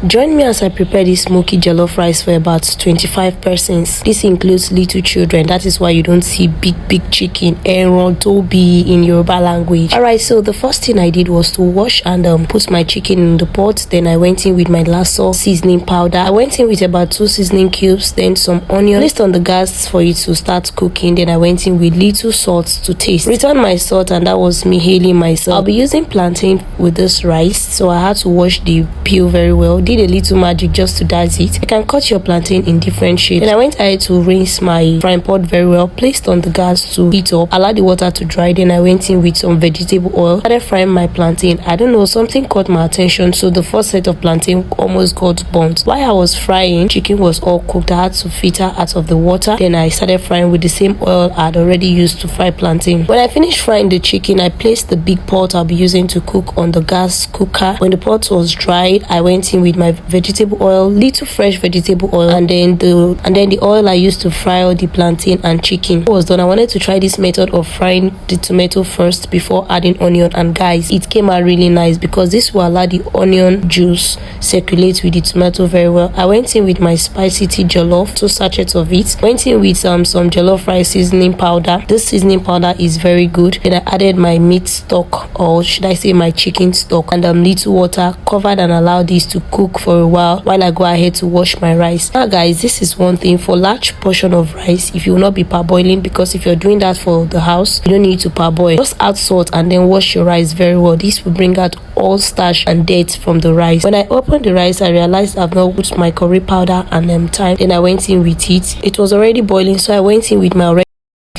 Join me as I prepare this smoky jollof rice for about 25 persons. This includes little children. That is why you don't see big chicken, ẹran tóbi in Yoruba language. Alright, so the first thing I did was to wash and put my chicken in the pot. Then I went in with my lasso seasoning powder. I went in with about 2 seasoning cubes, then some onion. Placed on the gas for it to start cooking. Then I went in with little salt to taste. Returned my salt, and that was me hailing myself. I'll be using plantain with this rice, so I had to wash the peel very well. Did a little magic just to dice it. You can cut your plantain in different shapes. Then I went ahead to rinse my frying pot very well, placed on the gas to heat up, allow the water to dry. Then I went in with some vegetable oil, started frying my plantain. I don't know, something caught my attention, so the first set of plantain almost got burnt. While I was frying, chicken was all cooked. I had to filter out of the water. Then I started frying with the same oil I had already used to fry plantain. When I finished frying the chicken, I placed the big pot I'll be using to cook on the gas cooker. When the pot was dried, I went in with my vegetable oil, little fresh vegetable oil, and then the oil I used to fry all the plantain and chicken. It was done. I wanted to try this method of frying the tomato first before adding onion, and guys, it came out really nice because this will allow the onion juice circulate with the tomato very well. I went in with my spicy tea jollof, 2 sachets of it. Went in with some jollof rice seasoning powder. This seasoning powder is very good. Then I added my meat stock, or should I say my chicken stock, and little water, covered and allowed this to cook for a while I go ahead to wash my rice. Now guys, this is one thing for large portion of rice, if you will not be parboiling, because if you're doing that for the house, you don't need to parboil. Just add salt and then wash your rice very well. This will bring out all starch and dirt from the rice. When I opened the rice, I realized I've not put my curry powder and thyme. Then I went in with it. It was already boiling, so I went in with my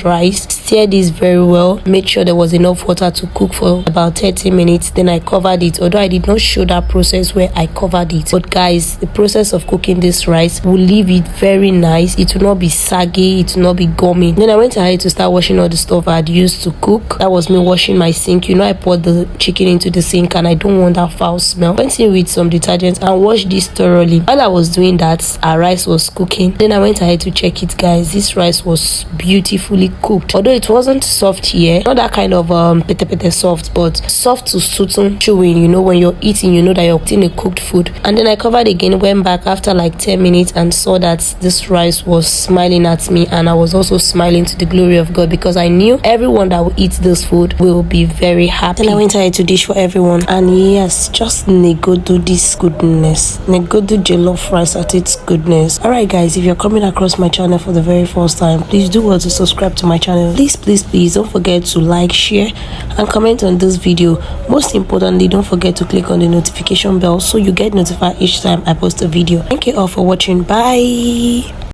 rice, stir this very well, made sure there was enough water to cook for about 30 minutes. Then I covered it, although I did not show that process where I covered it. But guys, the process of cooking this rice will leave it very nice. It will not be saggy, it will not be gummy. Then I went ahead to start washing all the stuff I had used to cook. That was me washing my sink. You know, I poured the chicken into the sink and I don't want that foul smell. Went in with some detergent and washed this thoroughly. While I was doing that, our rice was cooking. Then I went ahead to check it, guys. This rice was beautifully cooked, although it wasn't soft here, not that kind of pete soft, but soft to soothing chewing. You know, when you're eating, you know that you're eating a cooked food. And then I covered again, went back after like 10 minutes and saw that this rice was smiling at me, and I was also smiling to the glory of God, because I knew everyone that will eat this food will be very happy. Then I went ahead to dish for everyone, and yes, just negodo this goodness, negodo jollof rice at its goodness. Alright guys, if you're coming across my channel for the very first time, please do well to subscribe to my channel. Please don't forget to like, share and comment on this video. Most importantly, don't forget to click on the notification bell so you get notified each time I post a video. Thank you all for watching. Bye.